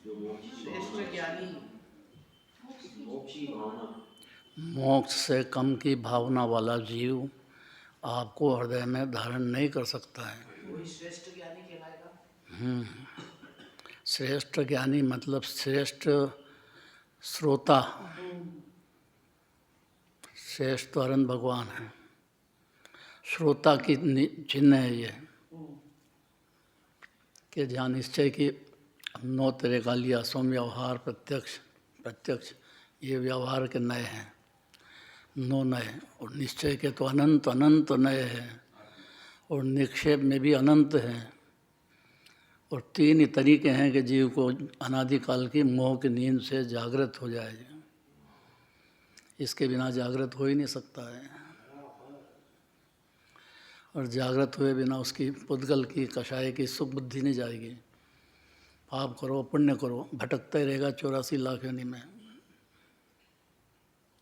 जो मोक्ष की श्रेष्ठ भावना, ज्ञानी। मोक्ष की भावना, मोक्ष से कम की भावना वाला जीव आपको हृदय में धारण नहीं कर सकता है। वही श्रेष्ठ ज्ञानी कहलाएगा। श्रेष्ठ ज्ञानी मतलब श्रेष्ठ श्रोता। श्रेष्ठ तो अरन भगवान है, श्रोता की चिन्ह है ये कि जहाँ निश्चय की नो तेरे का लिया सोम व्यवहार प्रत्यक्ष प्रत्यक्ष, ये व्यवहार के नए हैं, नो नए। और निश्चय के तो अनंत अनंत नए हैं, और निक्षेप में भी अनंत हैं। और तीन ही तरीके हैं कि जीव को अनादिकाल की मोह की नींद से जागृत हो जाए। इसके बिना जागृत हो ही नहीं सकता है, और जागृत हुए बिना उसकी पुद्गल की कषाय की सुख बुद्धि नहीं जाएगी। पाप करो पुण्य करो, भटकता ही रहेगा 84 लाख योनि में।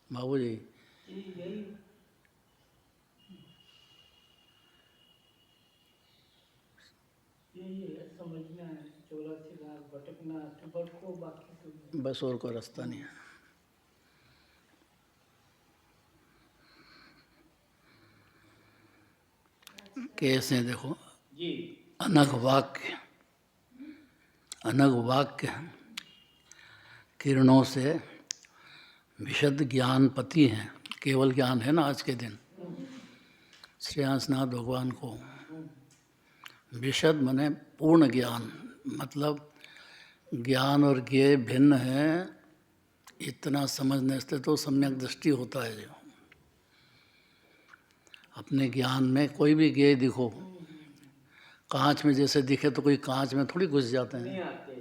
बाबू जी समझना है, 84 लाख भटकना, भटको बाकी तो बस और कोई रास्ता नहीं है। कैसे देखो, जी अनग वाक्य, अनग वाक्य किरणों से विशद ज्ञान पति हैं। केवल ज्ञान है ना आज के दिन श्रेयांसनाथ भगवान को। विशद मने पूर्ण ज्ञान, मतलब ज्ञान और ज्ञेय भिन्न है, इतना समझने से तो सम्यक दृष्टि होता है। जो अपने ज्ञान में कोई भी ज्ञेय दिखो, कांच में जैसे दिखे तो कोई कांच में थोड़ी घुस जाते हैं। नहीं आते।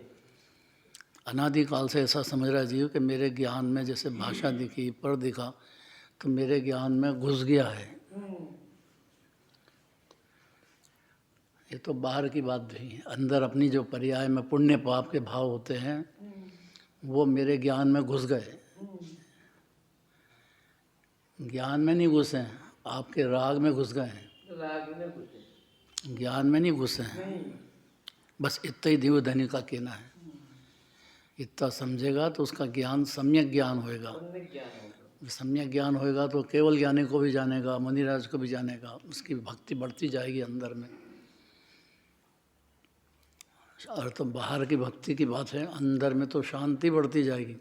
अनादिकाल से ऐसा समझ रहा है जीव कि मेरे ज्ञान में जैसे भाषा दिखी, पर दिखा, तो मेरे ज्ञान में घुस गया है। ये तो बाहर की बात भी है। अंदर अपनी जो पर्याय में पुण्य पाप के भाव होते हैं, वो मेरे ज्ञान में घुस गए। ज्ञान में नहीं घुसे हैं, आपके राग में घुस गए हैं, राग में घुसे ज्ञान में नहीं घुसे हैं। नहीं। बस इतना ही दिव्य धनी का कहना है। इतना समझेगा तो उसका ज्ञान सम्यक ज्ञान होएगा। सम्यक ज्ञान होगा। सम्यक ज्ञान होएगा तो केवल ज्ञानी को भी जानेगा, मुनिराज को भी जानेगा, उसकी भक्ति बढ़ती जाएगी अंदर में। और तो बाहर की भक्ति की बात है, अंदर में तो शांति बढ़ती जाएगी,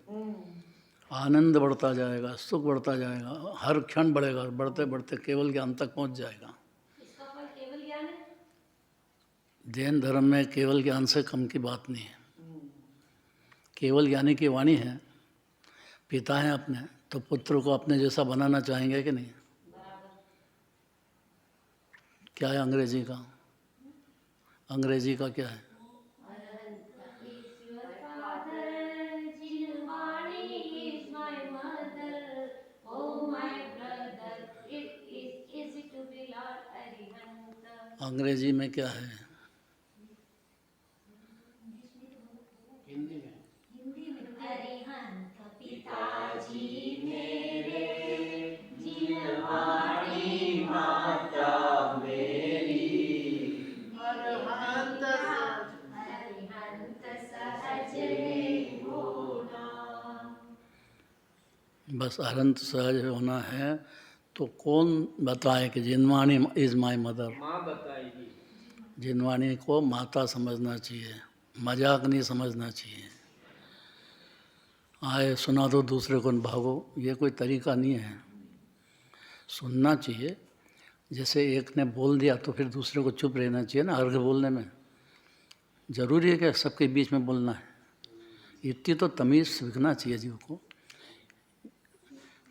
आनंद बढ़ता जाएगा, सुख बढ़ता जाएगा, हर क्षण बढ़ेगा, बढ़ते बढ़ते केवल ज्ञान तक पहुंच जाएगा। इसका फल केवल ज्ञान है। जैन धर्म में केवल ज्ञान से कम की बात नहीं है। केवल ज्ञानी की वाणी है, पिता हैं अपने, तो पुत्र को अपने जैसा बनाना चाहेंगे कि नहीं? क्या है अंग्रेजी का? अंग्रेजी का क्या है? अंग्रेजी में क्या है? हिंदी में अरिहंत पिताजी मेरे जिनवाणी माता मेरी, अरहंत अरिहंत सहज होना। बस अनंत सहज होना है। तो कौन बताए कि जिनवाणी इज माई मदर? माँ बताएगी। जिनवाणी को माता समझना चाहिए, मजाक नहीं समझना चाहिए। आए सुना दो दूसरे को भागो, ये कोई तरीका नहीं है। सुनना चाहिए। जैसे एक ने बोल दिया तो फिर दूसरे को चुप रहना चाहिए ना। अर्घ बोलने में ज़रूरी है कि सबके बीच में बोलना है? इतनी तो तमीज़ सीखना चाहिए जीव को।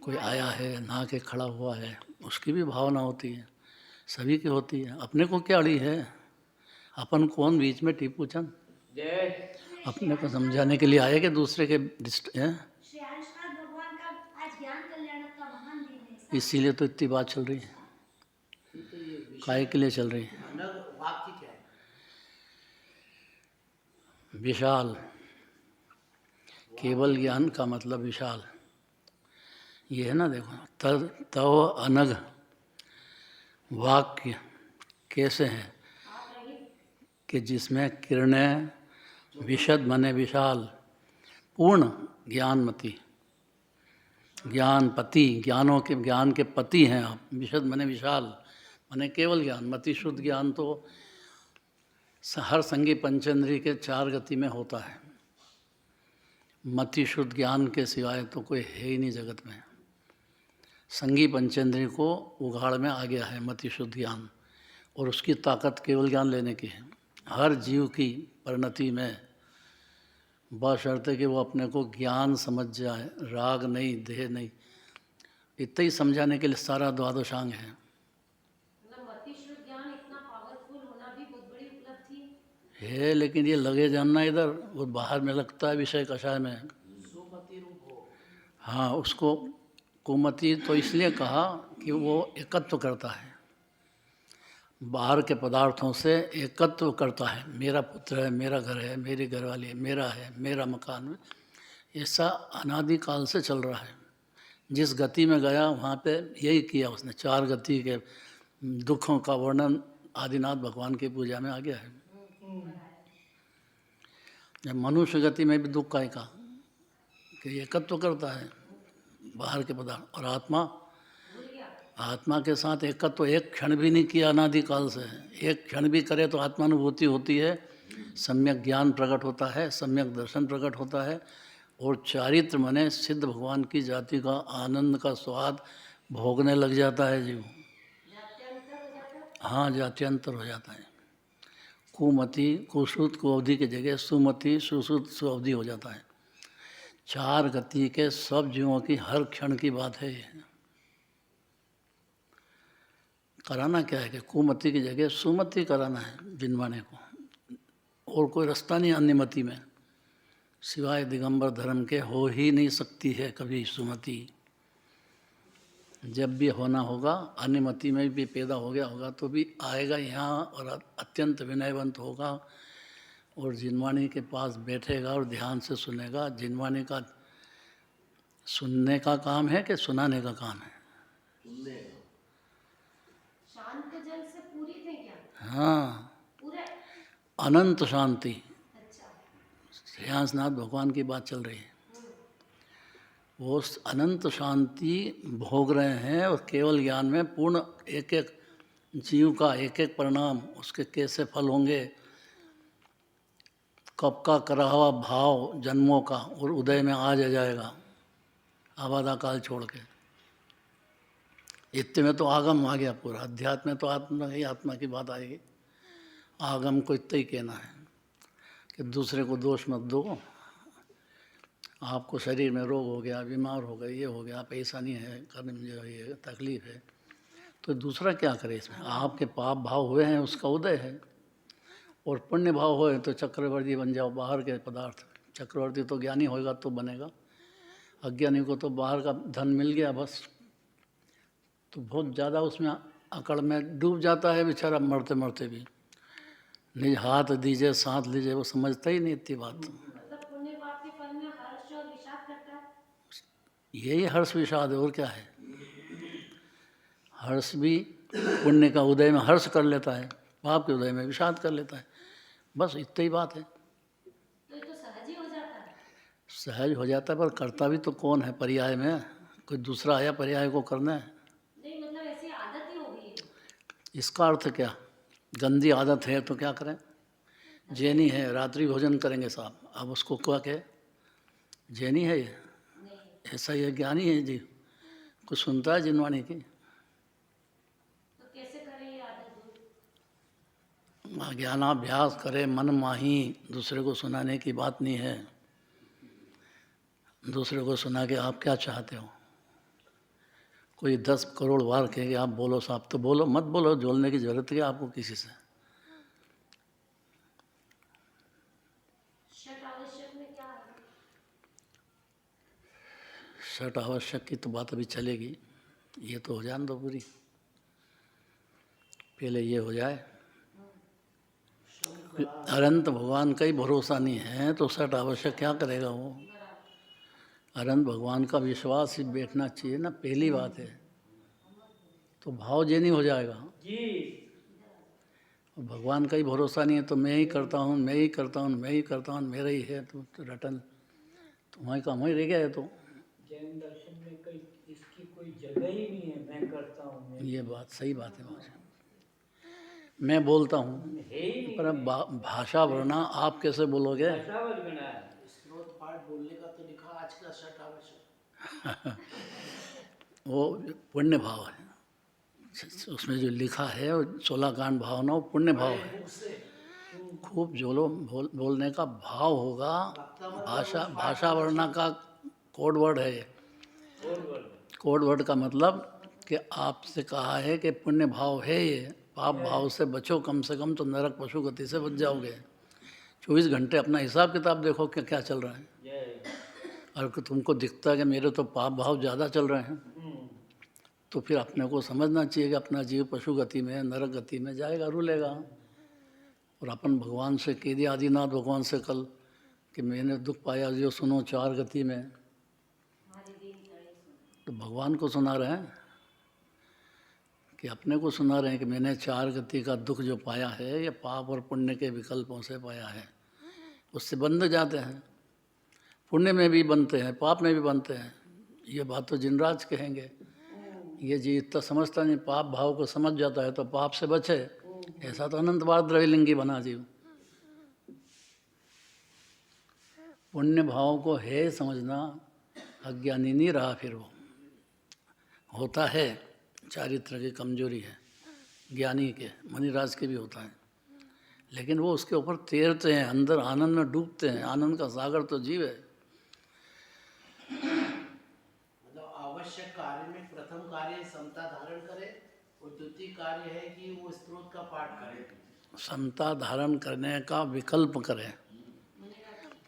कोई आया है, नहा के खड़ा हुआ है, उसकी भी भावना होती है, सभी की होती है। अपने को क्या अड़ी है? अपन कौन बीच में? टीपू चंद जय अपने को समझाने के लिए आए कि दूसरे के हैं? भगवान का आज ज्ञान कल्याण का महान दिन है। इसीलिए तो इतनी बात चल रही है। तो ये विषय काय के लिए चल रही है? अनग वाक्य क्या है? विशाल, केवल ज्ञान का मतलब विशाल। ये है ना, देखो तव अनग वाक्य कैसे हैं कि जिसमें किरणें विशद मने विशाल, पूर्ण ज्ञानमती, ज्ञानपति, ज्ञान के पति हैं आप। विशद मने विशाल, मने केवल ज्ञान। मति शुद्ध ज्ञान तो हर संगी पंचेंद्रिय के 4 गति में होता है। मति शुद्ध ज्ञान के सिवाय तो कोई है ही नहीं जगत में। संगी पंचेंद्रिय को उघाड़ में आ गया है मति शुद्ध ज्ञान, और उसकी ताकत केवल ज्ञान लेने की है। हर जीव की परिणति में बशर्ते कि वो अपने को ज्ञान समझ जाए, राग नहीं, देह नहीं, इतना ही समझाने के लिए सारा द्वादशांग है। ज्ञान इतना पावरफुल होना भी बहुत बड़ी उपलब्धि है, लेकिन ये लगे जानना इधर, वो बाहर में लगता है विषय कषाय में। सुमति रूप हो। हाँ, उसको कुमति तो इसलिए कहा कि वो एकत्व करता है, बाहर के पदार्थों से एकत्व करता है। मेरा पुत्र है, मेरा घर है, मेरी घरवाली है, मेरा मकान है। ऐसा अनादिकाल से चल रहा है। जिस गति में गया वहाँ पे यही किया उसने। 4 गति के दुखों का वर्णन आदिनाथ भगवान की पूजा में आ गया है। मनुष्य गति में भी दुख का ही कहा कि एकत्व करता है बाहर के पदार्थ, और आत्मा के साथ एकत्व एक क्षण भी नहीं किया अनादिकाल से। एक क्षण भी करे तो आत्मानुभूति होती है, सम्यक ज्ञान प्रकट होता है, सम्यक दर्शन प्रकट होता है, और चारित्र मने सिद्ध भगवान की जाति का आनंद का स्वाद भोगने लग जाता है जीव। हाँ, जात्यंतर हो जाता है। कुमति कुश्रुत कुअवधि की जगह सुमति सुश्रुत सुअवधि हो जाता है। 4 गति के सब जीवों की हर क्षण की बात है ये। कराना क्या है कि कुमति की जगह सुमति कराना है जिनवाने को, और कोई रास्ता नहीं अन्यमति में, सिवाय दिगंबर धर्म के हो ही नहीं सकती है कभी सुमति। जब भी होना होगा, अन्यमति में भी पैदा हो गया होगा तो भी आएगा यहाँ, और अत्यंत विनयवंत होगा, और जिनवाणी के पास बैठेगा और ध्यान से सुनेगा। जिनवाणी का सुनने का काम है कि सुनाने का काम है? शांत जल से पूरी थे क्या? हाँ, पूरे अनंत शांति। अच्छा, श्रेयांसनाथ भगवान की बात चल रही है। वो अनंत शांति भोग रहे हैं, और केवल ज्ञान में पूर्ण एक एक जीव का एक एक परिणाम, उसके कैसे फल होंगे, कब का करा हुआ भाव जन्मों का, और उदय में आज आ जाएगा आबादा काल छोड़ के। इतने में तो आगम आ गया पूरा। अध्यात्म में तो आत्मा की बात आएगी। आगम को इतना ही कहना है कि दूसरे को दोष मत दो। आपको शरीर में रोग हो गया, बीमार हो गए, ये हो गया, पैसा नहीं है, करने में जो ये तकलीफ है, तो दूसरा क्या करे इसमें? आपके पाप भाव हुए हैं, उसका उदय है, और पुण्य भाव होए तो चक्रवर्ती बन जाओ। बाहर के पदार्थ, चक्रवर्ती तो ज्ञानी होएगा तो बनेगा, अज्ञानी को तो बाहर का धन मिल गया बस, तो बहुत ज़्यादा उसमें अकड़ में डूब जाता है बेचारा, मरते मरते भी। निज हाथ दीजिए साथ लीजिए, वो समझता ही नहीं इतनी बात। मतलब पुण्य पाप के फल में हर्ष और विषाद करता है। यही हर्ष विषाद है, और क्या है? हर्ष भी पुण्य का उदय में हर्ष कर लेता है, पाप के उदय में विषाद कर लेता है, बस इतनी ही बात है। तो ये तो सहज ही हो जाता है। सहज हो जाता है, पर करता भी तो कौन है पर्याय में? कोई दूसरा आया पर्याय को करना है? नहीं, मतलब ऐसी आदत ही हो गई है। इसका अर्थ क्या? गंदी आदत है तो क्या करें? जैनी है, रात्रि भोजन करेंगे साहब, अब उसको क्या कहे? जैनी है ये? ऐसा ये ज्ञानी है जी, कुछ सुनता है जिनवाणी की? तो कैसे करें ये आदत दूर? ज्ञानाभ्यास करे मन माही। दूसरे को सुनाने की बात नहीं है। दूसरे को सुना के आप क्या चाहते हो? कोई 10 करोड़ बार कहेंगे आप बोलो साहब, तो बोलो, मत बोलो, जोड़ने की जरूरत है आपको किसी से? षट आवश्यक में क्या है? षट आवश्यक की तो बात अभी चलेगी, ये तो हो जाने दो पूरी, पहले ये हो जाए। अनंत भगवान का ही भरोसा नहीं है तो षट आवश्यक क्या करेगा वो? अनंत भगवान का विश्वास ही बैठना चाहिए ना, पहली बात है। तो भाव जैनी हो जाएगा, जी भगवान का ही भरोसा नहीं है तो मैं ही करता हूँ, मैं ही करता हूँ, मैं ही करता हूँ, मेरा ही है तो रटन, तो वहीं का वहीं रह गया है। तो जैन दर्शन में कोई इसकी कोई जगह ही नहीं है, मैं करता हूँ, मैं ये बात सही बात है मुझे, मैं बोलता हूँ, है ही नहीं। पर भाषा वरना आप कैसे बोलोगे? भाषा वर्गना है। स्रोत पाठ बोलने का तो लिखा आज का छठ आवश्यक। वो पुण्य भाव है, उसमें जो लिखा है वो 16 कांड भावना वो पुण्य भाव है। खूब जोलो बोलने का भाव होगा। भाषा वर्णा का कोड वर्ड है ये। कोड वर्ड का मतलब कि आपसे कहा है कि पुण्य भाव है ये, पाप भाव से बचो कम से कम तो नरक पशु गति से बच जाओगे। 24 घंटे अपना हिसाब किताब देखो कि क्या चल रहा है। और तुमको दिखता है कि मेरे तो पाप भाव ज़्यादा चल रहे हैं, तो फिर अपने को समझना चाहिए कि अपना जीव पशु गति में, नरक गति में जाएगा, रूलेगा। और अपन भगवान से कह दिया, आदिनाथ भगवान से कल कि मैंने दुख पाया जो सुनो 4 गति में, तो भगवान को सुना रहे हैं कि अपने को सुना रहे हैं कि मैंने 4 गति का दुख जो पाया है ये पाप और पुण्य के विकल्पों से पाया है। उससे बंध जाते हैं, पुण्य में भी बनते हैं, पाप में भी बनते हैं। ये बात तो जिनराज कहेंगे। ये जी इतना समझता नहीं, पाप भाव को समझ जाता है तो पाप से बचे। ऐसा तो अनंत बार द्रव्यलिंगी बना जीव। पुण्य भाव को है समझना, अज्ञानी नहीं रहा फिर वो। होता है, चारित्र की कमजोरी है ज्ञानी के, मणिराज के भी होता है, लेकिन वो उसके ऊपर तैरते हैं, अंदर आनंद में डूबते हैं। आनंद का सागर तो जीव है। मतलब आवश्यक कार्य में प्रथम कार्य समता धारण करे और द्वितीय कार्य है कि वो स्त्रोत का पाठ करे। समता धारण करने का विकल्प करे।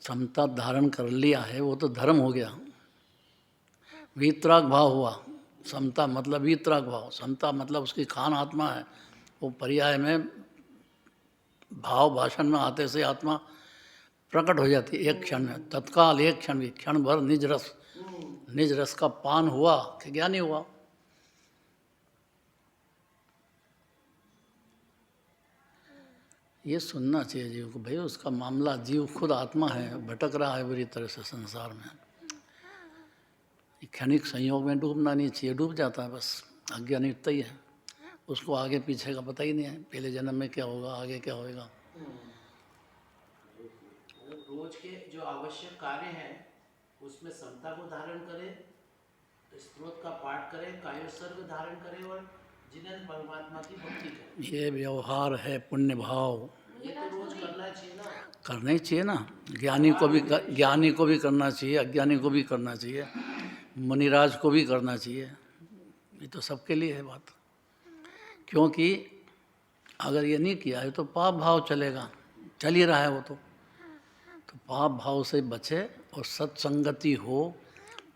समता धारण कर लिया है वो तो धर्म हो गया, वीतराग भाव हुआ। समता मतलब वीतराग भाव, समता मतलब उसकी खान आत्मा है। वो पर्याय में भाव भाषण में आते से आत्मा प्रकट हो जाती है एक क्षण में, तत्काल, एक क्षण भी, क्षण भर निज रस का पान हुआ कि ज्ञानी हुआ। ये सुनना चाहिए जीव को, भाई उसका मामला, जीव खुद आत्मा है, भटक रहा है बुरी तरह से संसार में। क्षणिक संयोग में डूबना नहीं चाहिए, डूब जाता है बस, अज्ञानी इतना ही है। उसको आगे पीछे का पता ही नहीं है, पहले जन्म में क्या होगा, आगे क्या होगा। रोज के जो आवश्यक कार्य हैं उसमें समता को धारण करे, स्त्रोत का पाठ करे, कायोत्सर्ग धारण करे और जिन्हें परमात्मा की भक्ति करे। ये व्यवहार है पुण्य भाव। ये तो रोज करना चाहिए ना। करना ही चाहिए ना, ज्ञानी को भी करना चाहिए, अज्ञानी को भी करना चाहिए, मणिराज को भी करना चाहिए। ये तो सबके लिए है बात। क्योंकि अगर ये नहीं किया है तो पाप भाव चलेगा, चल ही रहा है वो तो पाप भाव से बचे और सत्संगति हो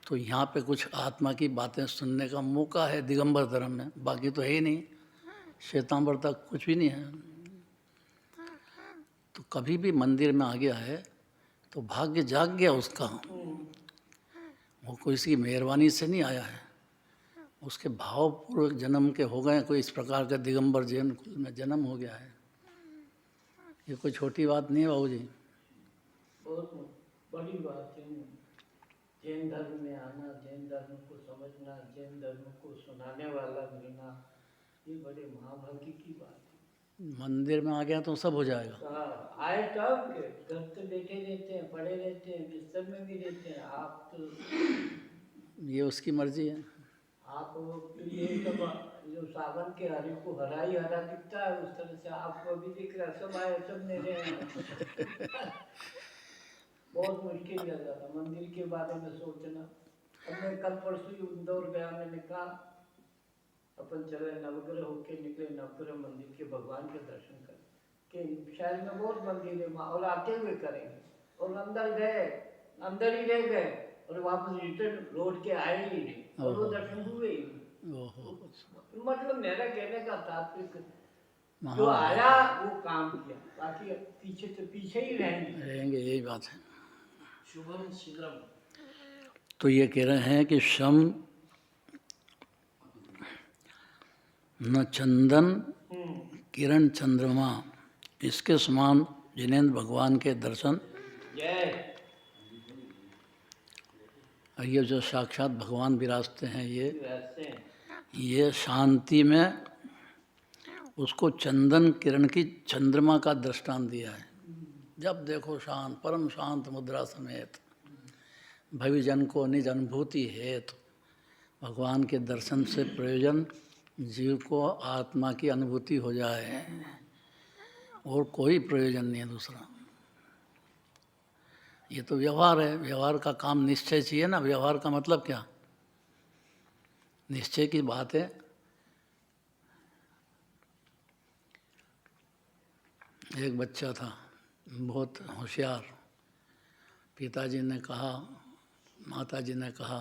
तो यहाँ पे कुछ आत्मा की बातें सुनने का मौका है दिगंबर धर्म में। बाकी तो है ही नहीं, श्वेतांबर तक कुछ भी नहीं है। तो कभी भी मंदिर में आ गया है तो भाग्य जाग गया उसका, वो कोई इसकी मेहरबानी से नहीं आया है, उसके भाव पूर्वक जन्म के हो गए। कोई इस प्रकार का दिगंबर जैन कुल में जन्म हो गया है। ये कोई छोटी बात नहीं है बाबू जी, बहुत बड़ी बात है। जैन धर्म में आना, जैन धर्म को समझना, जैन धर्म को सुनाने वाला मिलना, ये बड़े महाभाग्य की बात है। मंदिर में आ गया तो सब हो जाएगा। आए तब के घर पे बैठे रहते हैं, पड़े रहते हैं, बिस्तर में भी रहते हैं। आप तो ये उसकी मर्जी है। आप ये सब जो सावन के हरे को हरा ही हरा दिखता है, उस तरह से आपको भी दिख रहा है। सब आए, सब मेरे हैं। बहुत मुश्किल लग रहा था मंदिर के बारे में सोचना। अब मैं कल परसों ही इंदौर गया, मैंने कहा अपन चले नवग्रह होके निकले, नवग्रह मंदिर के भगवान के दर्शन कर के। शहर में बहुत मंदिर है और आते हुए करेंगे, और अंदर गए, अंदर ही रह गए और वापस रिटर्न लौट के आए ही नहीं, और वो दर्शन हुए ही नहीं। मतलब मेरा कहने का तात्पर्य जो आया वो काम किया, बाकी पीछे तो पीछे ही रहेंगे। यही बात है। शुभम शीघ्रम। तो ये कह रहे हैं कि शम न चंदन किरण चंद्रमा इसके समान जिनेंद्र भगवान के दर्शन, जय। और ये जो साक्षात भगवान विराजते हैं वैसे ये शांति में उसको चंदन किरण की चंद्रमा का दृष्टांत दिया है। जब देखो शांत, परम शांत मुद्रा समेत, भविजन को निज अनुभूति हेतु। भगवान के दर्शन से प्रयोजन जीव को आत्मा की अनुभूति हो जाए, और कोई प्रयोजन नहीं है दूसरा। ये तो व्यवहार है, व्यवहार का काम निश्चय चाहिए ना। व्यवहार का मतलब क्या? निश्चय की बात है। एक बच्चा था बहुत होशियार। पिताजी ने कहा, माताजी ने कहा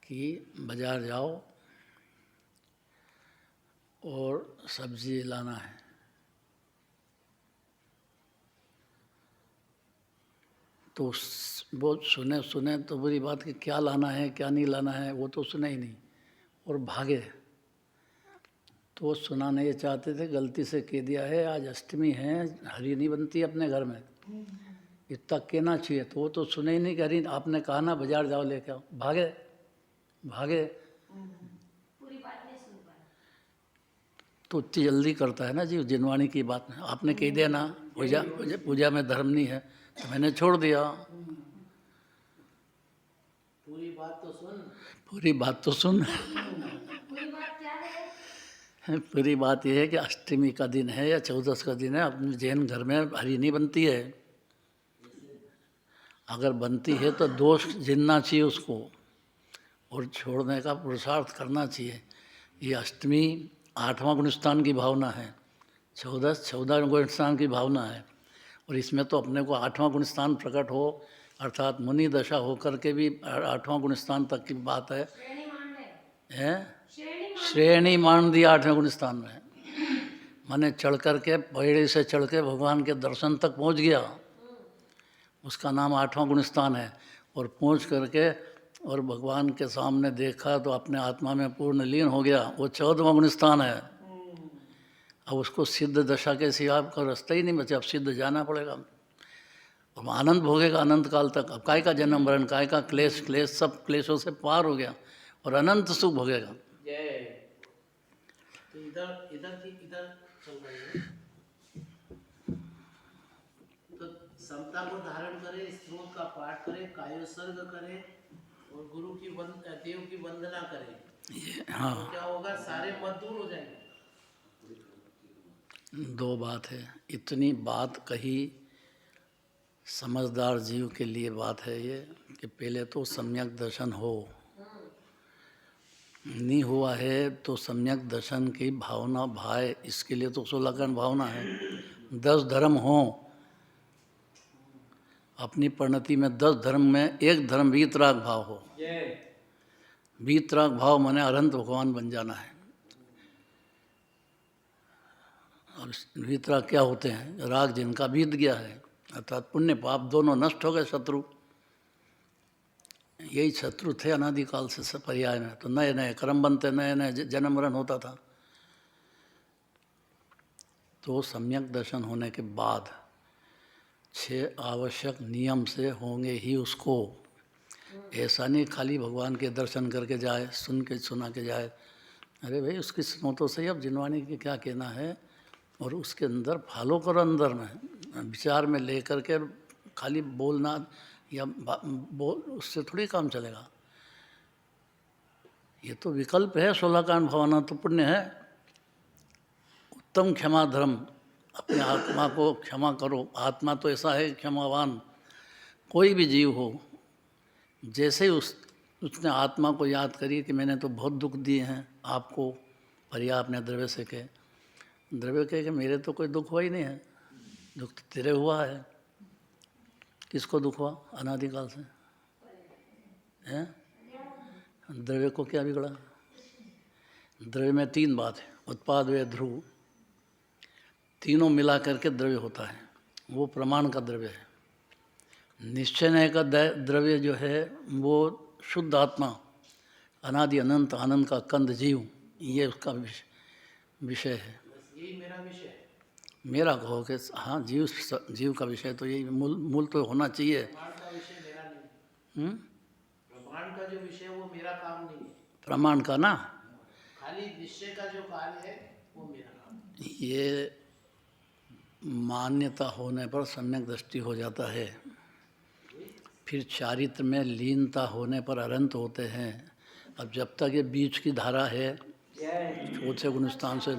कि बाजार जाओ और सब्जी लाना है। तो वो सुने तो बुरी बात कि क्या लाना है क्या नहीं लाना है, वो तो सुने ही नहीं और भागे। तो वो सुनाने ये चाहते थे, गलती से कह दिया है आज अष्टमी है, हरी नहीं बनती अपने घर में, इतना कहना चाहिए। तो वो तो सुने ही नहीं कि हरी आपने कहा ना बाजार जाओ लेके आओ। भागे भागे। पूरी बात नहीं सुन पाया। तो इतनी जल्दी करता है ना जी जिनवाणी की बात में। आपने कह दिया ना पूजा में धर्म नहीं है, तो मैंने छोड़ दिया। पूरी बात तो सुन। पूरी बात तो सुन। पूरी बात क्या है? पूरी बात यह है कि अष्टमी का दिन है या चौदस का दिन है, अपने जैन घर में हरी नहीं बनती है। अगर बनती है तो दोष गिनना चाहिए उसको और छोड़ने का पुरुषार्थ करना चाहिए। ये अष्टमी 8वां गुणस्थान की भावना है, 14 गुणस्थान की भावना है। और इसमें तो अपने को 8वां गुणस्थान प्रकट हो, अर्थात मुनि दशा होकर के भी 8वां गुणस्थान तक की बात है। श्रेणी मान दी 8वें गुणस्थान में। मैंने चढ़ कर के पहाड़ी से चढ़ के भगवान के दर्शन तक पहुंच गया, उसका नाम 8वां गुणस्थान है। और पहुंच करके और भगवान के सामने देखा तो अपने आत्मा में पूर्ण लीन हो गया, वो 14वां गुणस्थान है। अब उसको सिद्ध दशा के सिवा आपका रास्ता ही नहीं बचा, अब सिद्ध जाना पड़ेगा। अब आनंद भोगेगा अनंत काल तक। अब काय का जन्म मरण, काय का क्लेश, सब क्लेशों से पार हो गया और अनंत सुख भोगेगा। तो इधर चल रही है। तो समता को धारण करे, स्त्रोत का पाठ करे, कायोत्सर्ग करे और गुरु की देव की वंदना करे। हाँ, तो क्या होगा? सारे मत दूर हो जाएंगे। दो बात है। इतनी बात कही समझदार जीव के लिए बात है ये कि पहले तो सम्यक दर्शन हो। नहीं हुआ है तो सम्यक दर्शन की भावना भाए, इसके लिए तो 16 कर्ण भावना है। 10 धर्म हो, अपनी परिणति में 10 धर्म में एक धर्म वीतराग भाव हो। वीतराग भाव माने अनंत भगवान बन जाना है। अब वीतराग क्या होते हैं? राग जिनका बीत गया है, अर्थात पुण्य पाप दोनों नष्ट हो गए। शत्रु, यही शत्रु थे अनादिकाल से पर्याय में। तो नए नए कर्म बनते, नए नए जन्म मरण होता था। तो सम्यक दर्शन होने के बाद 6 आवश्यक नियम से होंगे ही उसको। ऐसा नहीं खाली भगवान के दर्शन करके जाए, सुना के जाए। अरे भाई उसकी सुनो तो सही, अब जिनवाणी की क्या कहना है, और उसके अंदर फॉलो करो। अंदर में विचार में लेकर के खाली बोलना या उससे थोड़ी काम चलेगा। ये तो विकल्प है। 16 कांड भावना तो पुण्य है। उत्तम क्षमा धर्म, अपने आत्मा को क्षमा करो। आत्मा तो ऐसा है क्षमावान। कोई भी जीव हो, जैसे ही उसने आत्मा को याद करी कि मैंने तो बहुत दुख दिए हैं आपको, परिया अपने द्रव्य से कहे, द्रव्य कहे कि मेरे तो कोई दुख हुआ ही नहीं है, दुख तो तेरे हुआ है। किसको दुख हुआ? अनादिकाल से हैं। द्रव्य को क्या बिगड़ा? द्रव्य में 3 बात है, उत्पाद व ध्रुव, तीनों मिला करके द्रव्य होता है। वो प्रमाण का द्रव्य है। निश्चय का द्रव्य जो है वो शुद्ध आत्मा, अनादि अनंत आनंद का कंद जीव, ये उसका विषय है। बस यही मेरा विषय है। मेरा कहो कि हाँ, जीव का विषय तो यही मूल तो होना चाहिए। प्रमाण का विषय मेरा नहीं है। प्रमाण का जो विषय वो मेरा काम नहीं है। प्रमाण का ना, खाली निश्चय का जो कार्य है वो मेरा काम है। ये मान्यता होने पर सम्यक दृष्टि हो जाता है, फिर चारित्र में लीनता होने पर अनंत होते हैं। अब जब तक ये बीच की धारा है, जय छोटे गुणस्थान से